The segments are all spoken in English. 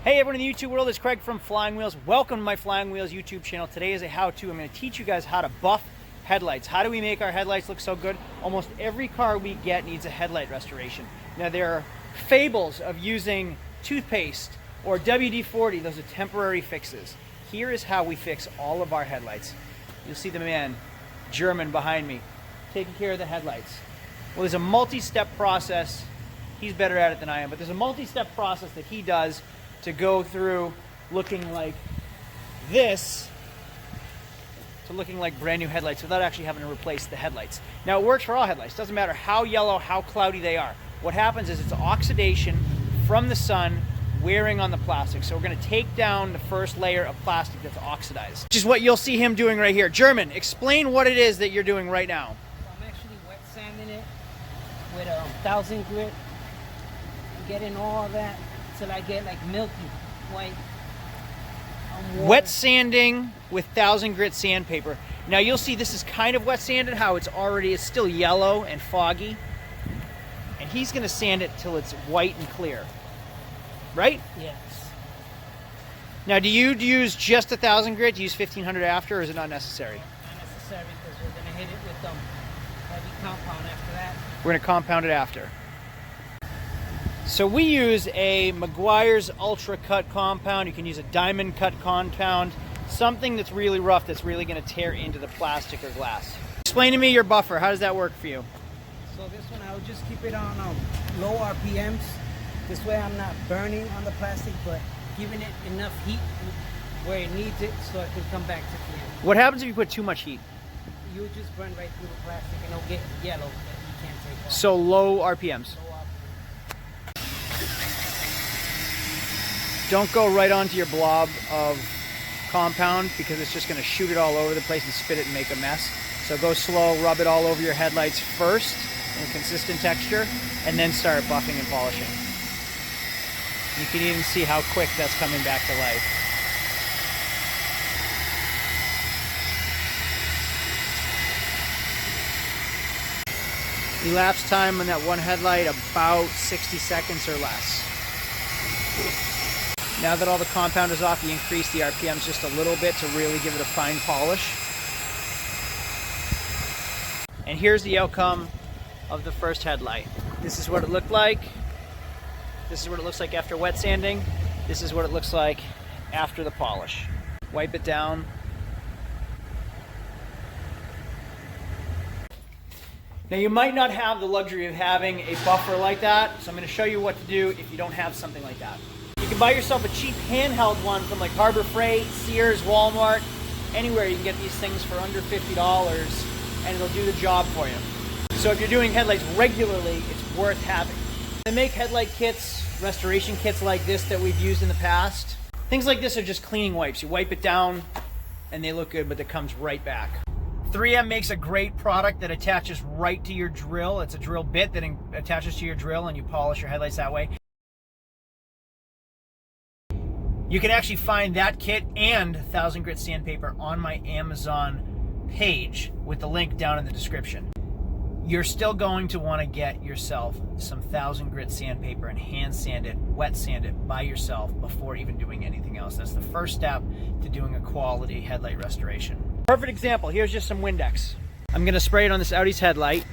Hey everyone in the YouTube world, it's Craig from Flying Wheels. Welcome to my Flying Wheels YouTube channel. Today is a how-to. I'm going to teach you guys how to buff headlights. How do we make our headlights look so good? Almost every car we get needs a headlight restoration. Now there are fables of using toothpaste or WD-40. Those are temporary fixes. Here is how we fix all of our headlights. You'll see the man, German, behind me, taking care of the headlights. Well, there's a multi-step process. He's better at it than I am, but there's a multi-step process that he does to go through looking like this to looking like brand new headlights without actually having to replace the headlights. Now it works for all headlights. Doesn't matter how yellow, how cloudy they are. What happens is it's oxidation from the sun wearing on the plastic. So we're going to take down the first layer of plastic that's oxidized, which is what you'll see him doing right here. German, explain what it is that you're doing right now. So I'm actually wet sanding it with a 1000 grit, getting all that till I get like milky white. Wet sanding with 1000 grit sandpaper. Now you'll see this is kind of wet sanded, how it's still yellow and foggy. And he's going to sand it till it's white and clear. Right? Yes. Now do you use just 1000 grit? Do you use 1500 after, or is it not necessary? Not necessary, because we're going to hit it with heavy compound after that. We're going to compound it after. So we use a Meguiar's Ultra Cut compound. You can use a diamond cut compound, something that's really rough, that's really going to tear into the plastic or glass. Explain to me your buffer. How does that work for you? So this one, I would just keep it on low RPMs. This way I'm not burning on the plastic, but giving it enough heat where it needs it so it can come back to clear. What happens if you put too much heat? You just burn right through the plastic and it'll get yellow that you can't take off. So low RPMs. Don't go right onto your blob of compound, because it's just going to shoot it all over the place and spit it and make a mess. So go slow, rub it all over your headlights first in a consistent texture, and then start buffing and polishing. You can even see how quick that's coming back to life. Elapsed time on that one headlight, about 60 seconds or less. Now that all the compound is off, you increase the RPMs just a little bit to really give it a fine polish. And here's the outcome of the first headlight. This is what it looked like. This is what it looks like after wet sanding. This is what it looks like after the polish. Wipe it down. Now you might not have the luxury of having a buffer like that, so I'm going to show you what to do if you don't have something like that. You can buy yourself a cheap handheld one from like Harbor Freight, Sears, Walmart, anywhere. You can get these things for under $50 and it'll do the job for you. So if you're doing headlights regularly, it's worth having. They make headlight kits, restoration kits like this that we've used in the past. Things like this are just cleaning wipes. You wipe it down and they look good, but it comes right back. 3M makes a great product that attaches right to your drill. It's a drill bit that attaches to your drill and you polish your headlights that way. You can actually find that kit and 1000 grit sandpaper on my Amazon page with the link down in the description. You're still going to want to get yourself some 1000 grit sandpaper and hand sand it, wet sand it by yourself before even doing anything else. That's the first step to doing a quality headlight restoration. Perfect example, here's just some Windex. I'm going to spray it on this Audi's headlight,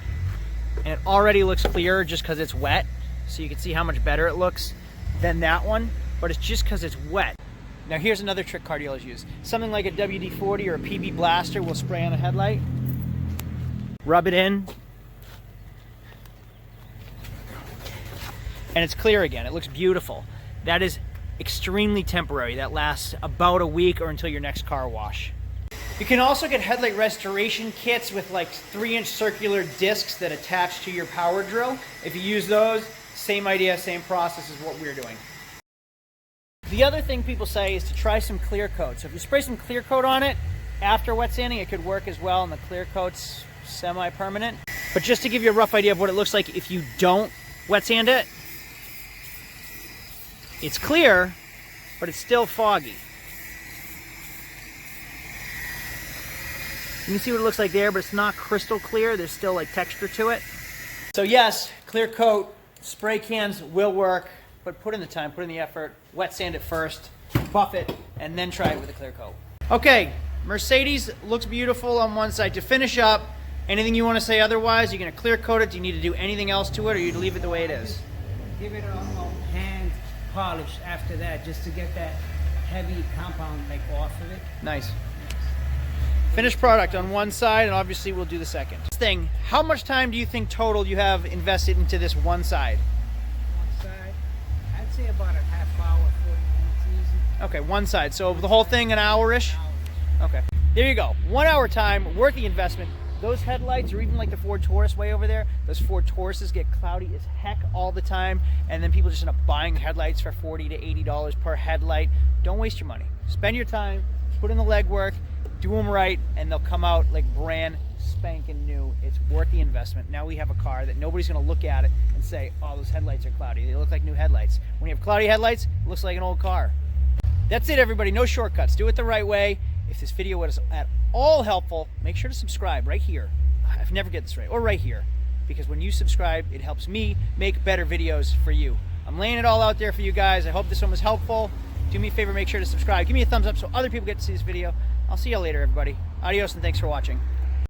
and it already looks clearer just because it's wet, so you can see how much better it looks than that one. But it's just because it's wet. Now here's another trick car dealers use. Something like a WD-40 or a PB blaster will spray on a headlight. Rub it in. And it's clear again. It looks beautiful. That is extremely temporary. That lasts about a week or until your next car wash. You can also get headlight restoration kits with like 3-inch circular discs that attach to your power drill. If you use those, same idea, same process as what we're doing. The other thing people say is to try some clear coat. So if you spray some clear coat on it after wet sanding, it could work as well, and the clear coat's semi-permanent. But just to give you a rough idea of what it looks like if you don't wet sand it, it's clear, but it's still foggy. You can see what it looks like there, but it's not crystal clear. There's still like texture to it. So yes, clear coat spray cans will work. but put in the time, put in the effort, wet sand it first, buff it, and then try it with a clear coat. Okay, Mercedes looks beautiful on one side. To finish up, anything you want to say otherwise? You're going to clear coat it? Do you need to do anything else to it, or you leave it the way it is? Give it a hand polish after that, just to get that heavy compound like off of it. Nice. Finished product on one side, and obviously we'll do the second. Thing, how much time do you think total you have invested into this one side? One side, I'd say about a half hour, 40 minutes easy. Okay, one side. So the whole thing an hour-ish? Okay. There you go. 1 hour time, worth the investment. Those headlights, or even like the Ford Taurus way over there, those Ford Tauruses get cloudy as heck all the time, and then people just end up buying headlights for $40 to $80 per headlight. Don't waste your money. Spend your time, put in the legwork, do them right, and they'll come out like brand spanking new. It's worth the investment. Now we have a car that nobody's going to look at it and say, oh, those headlights are cloudy. They look like new headlights. When you have cloudy headlights, it looks like an old car. That's it, everybody. No shortcuts. Do it the right way. If this video was at all helpful, make sure to subscribe right here. I never get this right. Or right here. Because when you subscribe, it helps me make better videos for you. I'm laying it all out there for you guys. I hope this one was helpful. Do me a favor, make sure to subscribe. Give me a thumbs up so other people get to see this video. I'll see you later, everybody. Adios, and thanks for watching.